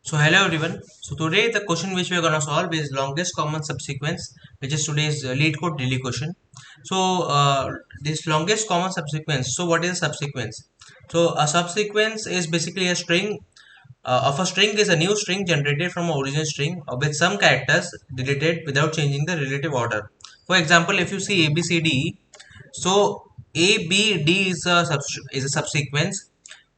So hello everyone. So today the question which we are gonna solve is longest common subsequence, which is today's Leetcode daily question. So this longest common subsequence. So what is a subsequence? So a subsequence is basically a string of a string is a new string generated from an original string with some characters deleted without changing the relative order. For example, if you see A B C D, E, so A B D is a subsequence.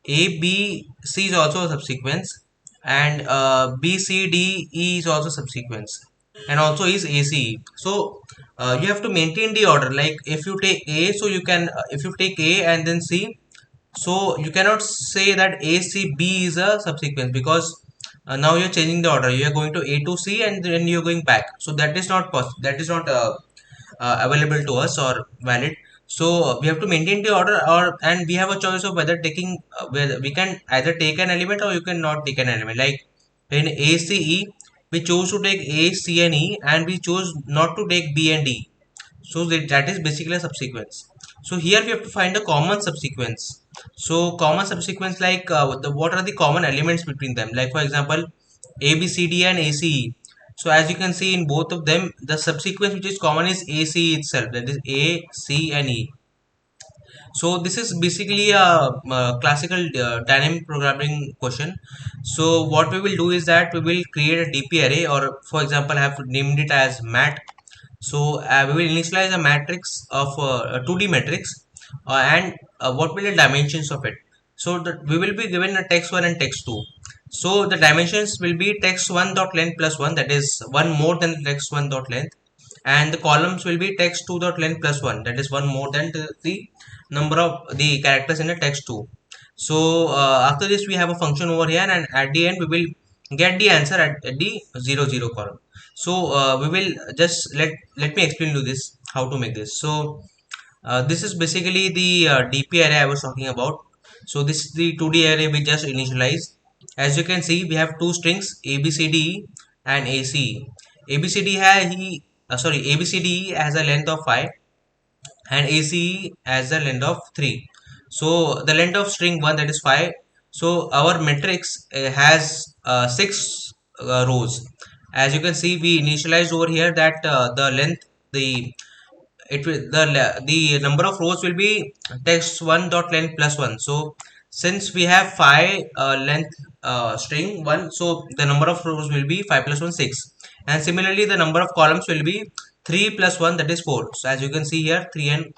A B C is also a subsequence, and B C D E is also subsequence, and also is A C E. So you have to maintain the order. Like if you take A, so you can if you take A and then C, so you cannot say that A C B is a subsequence because now you're changing the order. You are going to A to C and then you're going back. So that is not possible. That is not available to us or valid. So we have to maintain the order, or and we have a choice of whether taking whether we can either take an element or you can not take an element. Like in ACE, we chose to take A, C, and E, and we chose not to take B and D. So that is basically a subsequence. So here we have to find a common subsequence. So common subsequence, like what are the common elements between them? Like for example, A B C D and ACE. So as you can see in both of them, the subsequence which is common is ACE itself. That is A, C, and E. So this is basically a classical dynamic programming question. So what we will do is that we will create a DP array, or for example I have named it as mat. So we will initialize a matrix of a 2D matrix, and what will the dimensions of it. So that we will be given a text1 and text2. So the dimensions will be text1 dot length plus 1, that is one more than text1 dot length, and the columns will be text2 dot length plus 1, that is one more than the number of the characters in the text2. So after this we have a function over here, and at the end we will get the answer at the 0 0 column. So we will just let me explain you this how to make this. So this is basically the DP array I was talking about. So this is the 2D array we just initialized. As you can see, we have two strings ABCD and ACE. ABCD has ABCD has a length of 5 and ACE has a length of 3. So the length of string 1, that is 5. So our matrix has 6 rows. As you can see, we initialized over here that the length the it will the number of rows will be text1 dot length plus 1. So since we have 5 length string 1, so the number of rows will be 5 plus 1 6, and similarly the number of columns will be 3 plus 1, that is 4. So as you can see here, 3 and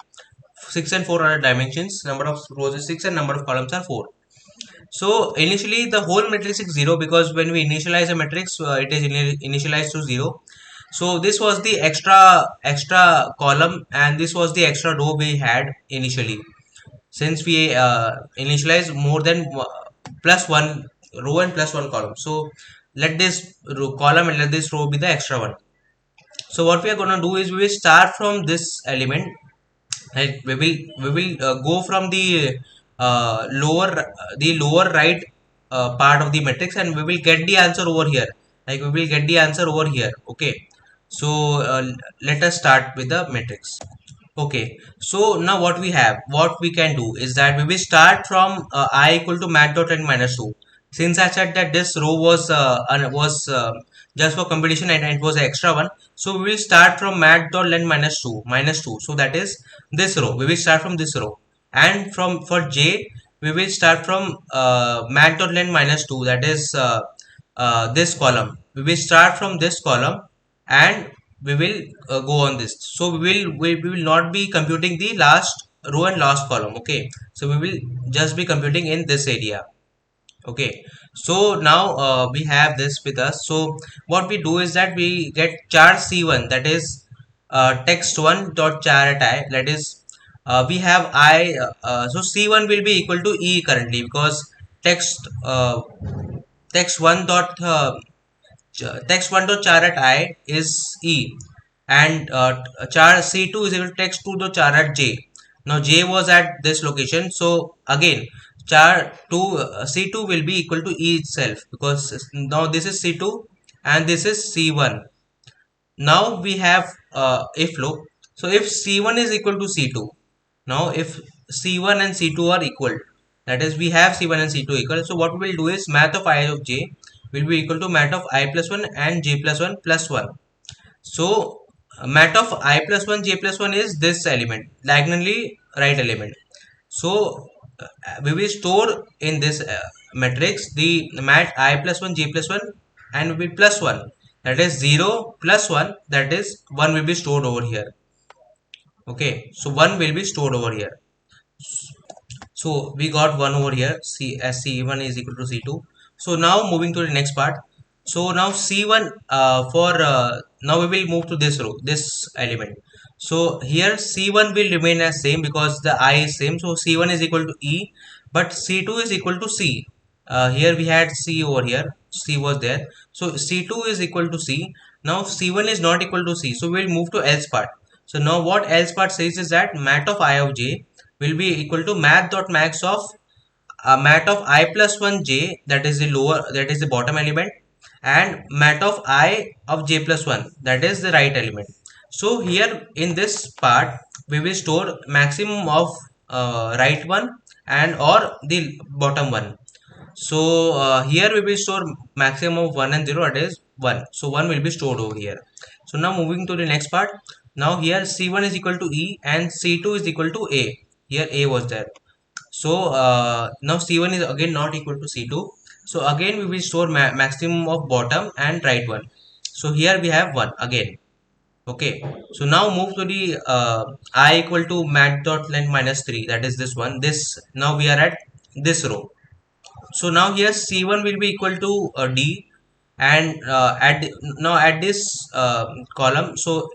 6 and 4 are dimensions, number of rows is 6 and number of columns are 4. So initially the whole matrix is 0 because when we initialize a matrix, it is initialized to 0. So this was the extra column, and this was the extra row we had initially. Since we initialize more than plus one row and plus one column, so let this column and let this row be the extra one. So what we are gonna do is we will start from this element. Right, we will go from the lower right part of the matrix, and we will get the answer over here. Like we will get the answer over here. Okay, so let us start with the matrix. Okay, so now what we can do is that we will start from I equal to mat dot n minus 2. Since I said that this row was just for competition and it was an extra one, so we will start from mat dot length minus 2. So that is this row. We will start from this row, and from for j we will start from mat dot length minus 2. That is this column. We will start from this column, and we will go on this. So we will not be computing the last row and last column. Okay, so we will just be computing in this area. Okay, so now we have this with us. So what we do is that we get char c1, that is text1 dot char at I, that is we have I, so c1 will be equal to e currently because text1 dot text1 dot char at I is e, and char c2 is equal to text2 dot char at j. Now j was at this location, so again char 2 c2 will be equal to e itself because now this is c2 and this is c1. Now we have if loop. So if c1 is equal to c2, now if c1 and c2 are equal, that is we have c1 and c2 equal, so what we will do is math of I of j. will be equal to mat of I plus 1 and j plus 1 plus 1. So mat of I plus 1 j plus 1 is this element, diagonally right element. So we will store in this matrix the mat I plus 1 j plus 1 and will be plus 1, that is 0 plus 1, that is 1 will be stored over here. Okay, so 1 will be stored over here. So we got one over here, C as C1 is equal to C2. So now moving to the next part. So now C1 for now we will move to this row, this element. So here C1 will remain as same because the I is same. So C1 is equal to E, but C2 is equal to C. Here we had C over here, C was there. So C2 is equal to C. Now C1 is not equal to C. So we will move to else part. So now what else part says is that mat of I of j will be equal to math dot max of mat of I plus 1 j, that is the lower, that is the bottom element, and mat of I of j plus 1, that is the right element. So here in this part we will store maximum of right one and or the bottom one. So here we will store maximum of 1 and 0, that is 1. So 1 will be stored over here. So now moving to the next part. Now here C1 is equal to E and C2 is equal to A. Here A was there. So now C1 is again not equal to C2. So again we will store maximum of bottom and right one. So here we have 1 again. Okay. So now move to the I equal to mat dot length minus 3. That is this one. This now we are at this row. So now here C1 will be equal to D, and now at this column, so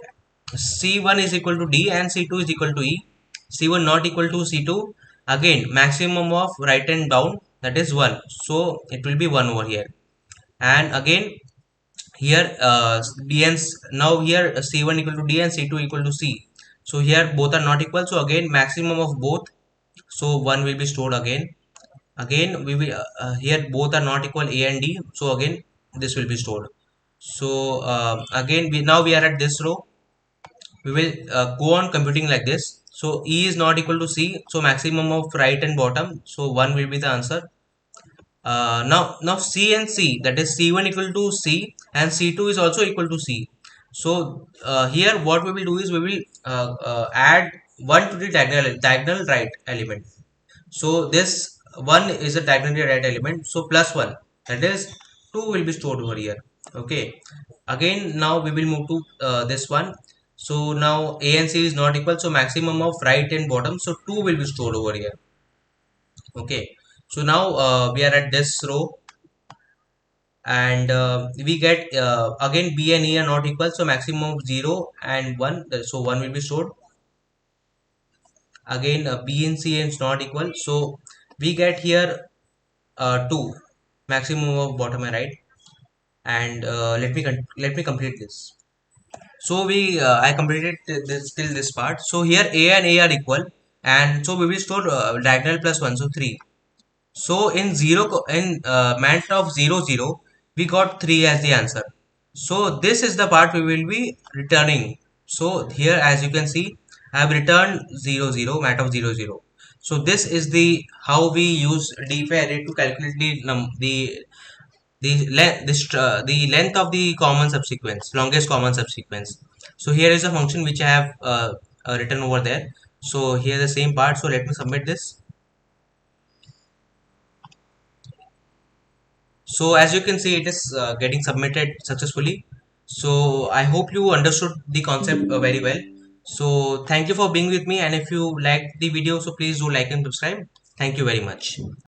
C1 is equal to D and C2 is equal to E. C1 not equal to C2. Again maximum of right and down, that is 1. So it will be 1 over here. And again here D and now here C1 equal to D and C2 equal to C. So here both are not equal. So again maximum of both. So 1 will be stored again. Again we will here both are not equal, A and D. So again this will be stored. So again we are at this row. We will go on computing like this. So E is not equal to C, so maximum of right and bottom, so 1 will be the answer. Now C and C, that is C1 equal to C and C2 is also equal to C. So here what we will do is we will add 1 to the diagonal right element. So this 1 is a diagonally right element, so plus 1, that is 2 will be stored over here. Okay, again now we will move to this one. So now A and C is not equal, so maximum of right and bottom, so 2 will be stored over here. Okay, so now we are at this row, and we get again B and E are not equal, so maximum of 0 and 1, so 1 will be stored. Again B and C is not equal, so we get here 2, maximum of bottom and right. And let me complete this. So we I completed this till this part. So here A and A are equal, and so we will store diagonal plus 1, so 3. So in mat of 0 0 we got 3 as the answer. So this is the part we will be returning. So here as you can see I have returned 0 0, mat of 0 0. So this is the how we use DeFi array to calculate the length of the common subsequence, longest common subsequence. So here is a function which I have written over there. So here the same part. So let me submit this. So as you can see, it is getting submitted successfully. So I hope you understood the concept very well. So thank you for being with me, and if you liked the video, so please do like and subscribe. Thank you very much.